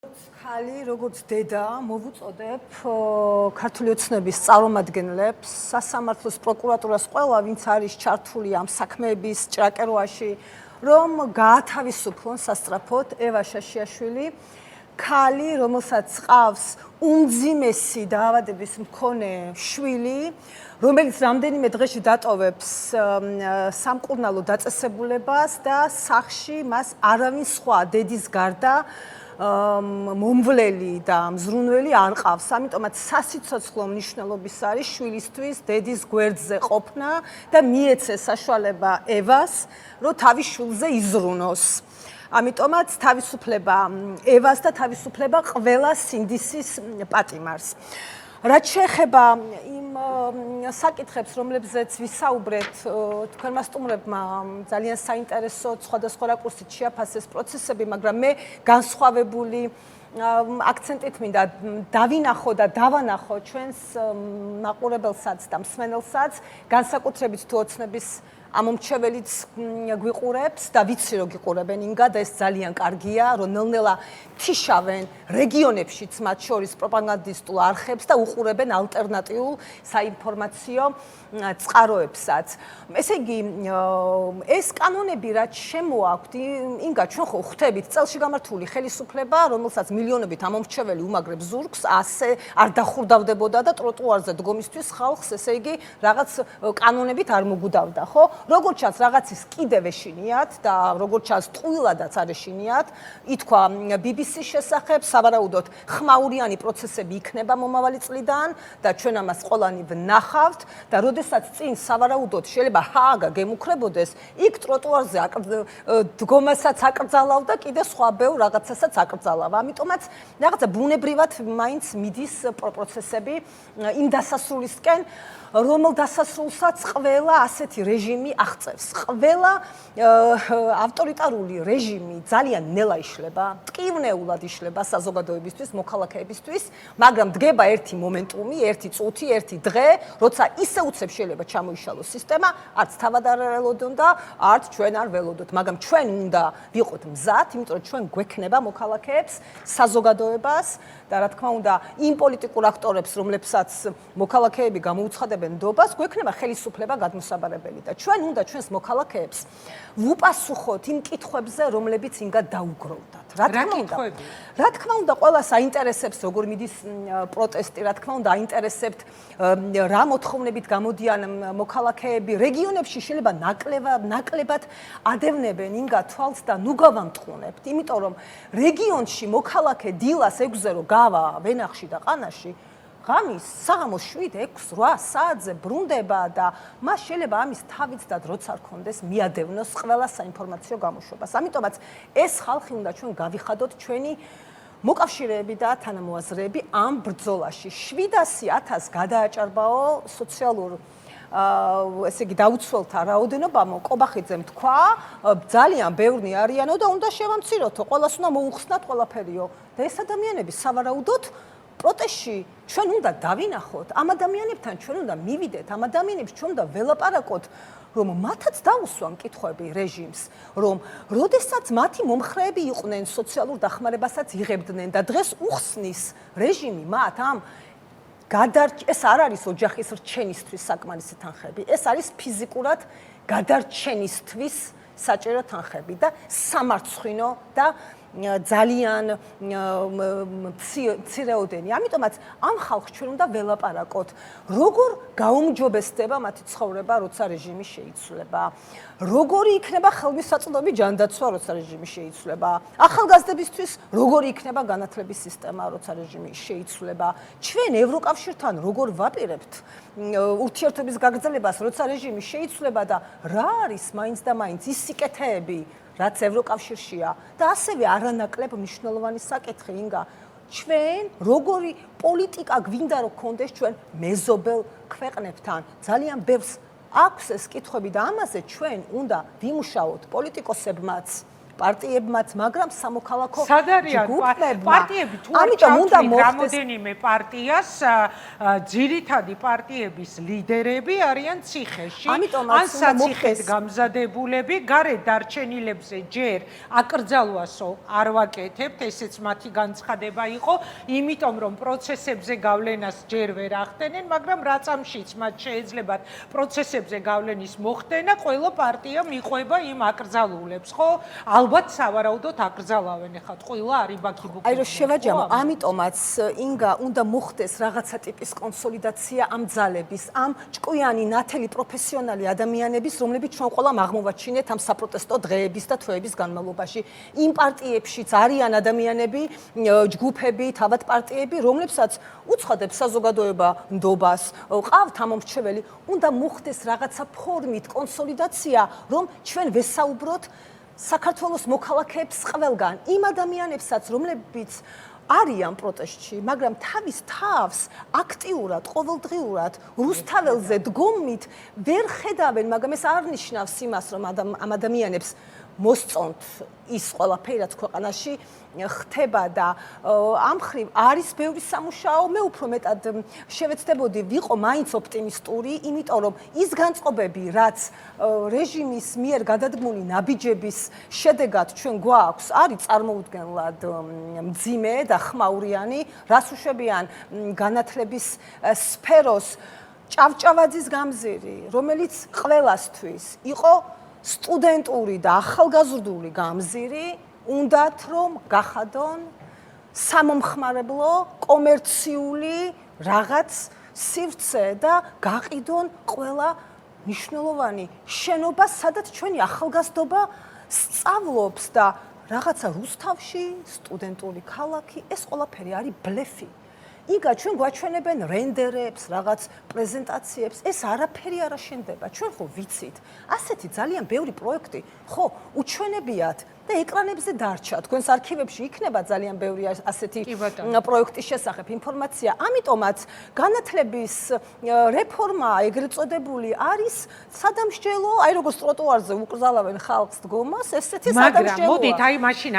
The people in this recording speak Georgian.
ხალი როგორც დედა მოვუწოდებ ქართული ოცნების წარმომადგენლებს, სასამართლოს პროკურატურას ყველა ვინც არის ჩართული ამ საქმეების ჭრაკერვაში, რომ გაათავისუფლონ სასწრაფოდ ევა შაშიაშვილი, ხალი, რომელსაც ყავს უმძიმესი დაავადების მქონე შვილი, რომელიც რამდენიმე დღეში დატოვებს სამკურნალო დაწესებულებას და სახლში მას არავინ სხვა დედის გარდა მომვლელი და მზრუნველი არ ყავს. ამიტომაც სასიცოცხლო მნიშვნელობის არის შვილისთვის დედის გვერდზე ყოფნა და მიეცეს საშუალება ევას, რომ თავის შვილზე იზრუნოს. ამიტომაც თავისუფლება ევას და თავისუფლება ყველა სინდისის პატიმარს. რაც შეეხება იმ საკითხებს, რომლებზეც ვისაუბრეთ, თქვენმა სტუმრებმა ძალიან საინტერესო სხვადასხვა რაკურსით შეაფასეს პროცესები, მაგრამ მე განსხვავებული აქცენტით მინდა დავინახო და დავანახო ჩვენს მაყურებელსაც და მსმენელსაც, განსაკუთრებით თუ ოცნების ამომრჩეველიც გვიყურებს და ვიცი რომ გიყურებენ ინგა და ეს ძალიან კარგია, რომ ნელ-ნელა თიშავენ რეგიონებშიც მათ შორის პროპაგანდისტულ არხებს და უყურებენ ალტერნატიულ საინფორმაციო წყაროებსაც. ესე იგი, ეს კანონები რაც შემოაქვთ, ინგა ჩვენ ხო ხვდებით წელში გამართული ხელისუფლება, რომელსაც მილიონობით ამომრჩეველი უმაგრებს ზურგს, ასე არ დახურდავდებოდა და ტროტუარზე დგომისთვის ხალხს, ესე იგი, რაღაც კანონებით არ მოგუდავდა, ხო? როგორც ჩანს, რაღაცის კიდევ ეშინიათ და როგორც ჩანს, ტყუილადაც არ ეშინიათ. ითქვა BBC-ს შესახებ, სავარაუდოდ ხმაურიანი პროცესები იქნება მომავალი წლიდან და ჩვენ ამას ყველანი ვნახავთ და როდესაც წინ სავარაუდოდ შეიძლება ჰააგა გემუქრებოდეს, იქ ტროტუარზე დგომასაც აკრძალავდა, კიდე სხვა ბევრ რაღაცასაც აკრძალავ. ამიტომაც რაღაცა ბუნებრივად მაინც მიდის პროცესები იმ დასასრულისკენ, რომელ დასასრულსაც ყველა ასეთი რეჟიმი აღწევს. ყველა ავტორიტარული რეჟიმი ძალიან ნელა იშლება, ტკივნეულად იშლება საზოგადოებისთვის, მოქალაქეებისთვის, მაგრამ დგება ერთი მომენტუმი, ერთი წუთი, ერთი დღე, როცა ისე უცებ შეიძლება ჩამოიშალოს სისტემა, არც თავად არ ველოდონ და არც ჩვენ არ ველოდოთ, მაგრამ ჩვენ უნდა ვიყოთ მზად, იმიტომ რომ ჩვენ გვექნება მოქალაქეებს, საზოგადოებას და რა თქმა უნდა, იმ პოლიტიკურ აქტორებს, რომლებსაც მოქალაქეები გამოუცხადებენ ნდობას, გვექნება ხელისუფლება გადმოსაბარებელი და ჩვენ უნდა ჩვენს მოქალაქეებს ვუპასუხოთ იმ კითხვებზე, რომლებიც ინგა დაუგროვდათ. რა თქმა უნდა, ყველას აინტერესებს, როგორ მიდის პროტესტი, რა თქმა უნდა, აინტერესებთ რა მოთხოვნებით გამოდიან მოქალაქეები. რეგიონებში შეიძლება ნაკლებად ადევნებენ ინგა თვალს და ნუ გავამტყუნებთ, იმიტომ რომ რეგიონში მოქალაქე დილას 6-ზე რო გავა ვენახში და ყანაში, ღამის საღამოს 7-6-8 საათზე ბრუნდება და მას შეიძლება ამის თავიც და დროც არ ქონდეს მიადევნოს ყველა საინფორმაციო გამოშვებას. ამიტომაც ეს ხალხი უნდა ჩვენ გავიხადოთ ჩვენი მოკავშირეები და თანამოაზრეები ამ ბრძოლაში. 700,000 გადააჭარბაო სოციალურ ესე იგი დაუცველთა რაოდენობა კობახიძემ თქვა, ძალიან ბევრი არიანო და უნდა შევამციროთო, ყველას უნდა მოუხსნათ ყველაფერიო და ეს ადამიანები სავარაუდოდ პროტესტში ჩვენ უნდა დავინახოთ, ამ ადამიანებთან ჩვენ უნდა მივიდეთ, ამ ადამიანებს ჩვენ უნდა ველაპარაკოთ, რომ მათაც დაუსვან კითხვები რეჟიმს, რომ როდესაც მათი მომხრეები იყვნენ, სოციალურ დახმარებასაც იღებდნენ და დღეს უხსნის რეჟიმი მათ ამ ეს არ არის ოჯახის რჩენისთვის საკმარისი თანხები, ეს არის ფიზიკურად გადარჩენისთვის საჭირო თანხები და სამარცხვინო და ძალიან მცირეოდენი. ამიტომაც ამ ხალხს ჩვენ უნდა ველაპარაკოთ, როგორ გაუმჯობესდება მათი ცხოვრება, როცა რეჟიმი შეიცვლება. როგორი იქნება ხელმისაწვდომი ჯანდაცვა, როცა რეჟიმი შეიცვლება. ახალგაზრდებისთვის როგორი იქნება განათლების სისტემა, როცა რეჟიმი შეიცვლება. ჩვენ ევროკავშირთან როგორ ვაპირებთ ურთიერთობის გაგრძელებას, როცა რეჟიმი შეიცვლება და რა არის მაინც და მაინც ის სიკეთეები, რაც ევროკავშირშია და ასევე არანაკლებ მნიშვნელოვანი საკითხი ინგა ჩვენ როგორი პოლიტიკა გვინდა რომ გქონდეს ჩვენ მეზობელ ქვეყნებთან ძალიან ბევრს აქვს ეს კითხვები და ამაზე ჩვენ უნდა ვიმუშაოთ პოლიტიკოსებმაც პარტიებმაც, მაგრამ სამოქალაქო სად არიან პარტიები? თუ არ ჩავთვლით რამოდენიმე პარტიას, ძირითადი პარტიების ლიდერები არიან ციხეში, ან საციხედ გამზადებულები, გარეთ დარჩენილებზე ჯერ აკრძალვასო არ ვაკეთებთ, ესეც მათი განცხადება იყო, იმიტომ რომ პროცესებზე გავლენას ჯერ ვერ ახდენენ, მაგრამ რა წამშიც მათ შეეძლებათ პროცესებზე გავლენის მოხდენა, ყველა პარტია მიყვება იმ აკრძალულებს, ხო? ალბათ სავარაუდოდ აკრძალავენ ახლა ყველა არიბაქიბუქი. აი რომ შევაჯამო, ამიტომაც ინგა უნდა მოხდეს რაღაცა ტიპის კონსოლიდაცია ამ ძალების, ამ ჭკვიანი, ნათელი პროფესიონალი ადამიანების, რომლებიც ჩვენ ყველამ აღმოვაჩინეთ ამ საპროტესტო დღეების და თვეების განმავლობაში. იმ პარტიებშიც არიან ადამიანები, ჯგუფები, თავად პარტიები, რომლებსაც უცხადებს საზოგადოება ნდობას, ყავთ ამომრჩეველი, უნდა მოხდეს რაღაცა ფორმით კონსოლიდაცია, რომ ჩვენ ვესაუბროთ საქართველოს მოქალაქეებს ყველგან, იმ ადამიანებსაც, რომლებიც არიან პროტესტში, მაგრამ თავის თავს აქტიურად, ყოველდღიურად რუსთაველზე დგომით ვერ ხედავენ, მაგრამ ეს არ ნიშნავს იმას, რომ ამ ადამიანებს მოსწონთ ის ყველაფერი, რაც ქვეყანაში ხდება და ამ ხრივ არის ბევრი სამუშაო, მე უფრო მეტად შევეცდებოდი ვიყო მაინც ოპტიმისტური, იმიტომ რომ ის განწყობები, რაც რეჟიმის მიერ გადადგმული ნაბიჯების შედეგად ჩვენ გვაქვს, არის წარმოუდგენლად მძიმე და ხმაურიანი, რას უშვებიან განათლების სფეროს ჭავჭავაძის გამზირი, რომელიც ყველასთვის იყო სტუდენტური და ახალგაზრდული გამზირი, უნდათ რომ გახადონ სამომხმარებლო, კომერციული რაღაც სივრცე და გაყიდონ ყველა მნიშვნელოვანი შენობა, სადაც ჩვენი ახალგაზრდობა სწავლობს და რაღაცა რუსთავში, სტუდენტური ქალაქი, ეს ყველაფერი არის ბლეფი. იგა ჩვენ გვაჩვენებენ რენდერებს, რაღაც პრეზენტაციებს, ეს არაფერი არ აშენდება. ჩვენ ხო ვიცით, ასეთი ძალიან ბევრი პროექტი ხო უჩვენებიათ და ეკრანებზე დარჩა. თქვენს არქივებში იქნება ძალიან ბევრი ასეთი პროექტის შესახებ ინფორმაცია. ამიტომაც განათლების რეფორმა, ეგრეთ წოდებული, არის სადამსჯელო, აი როგორც ტროტუარზე უკრძალავენ ხალხს დგომას, ესეთი სადამსჯელოა. მაგრამ მოდით აი მაშინ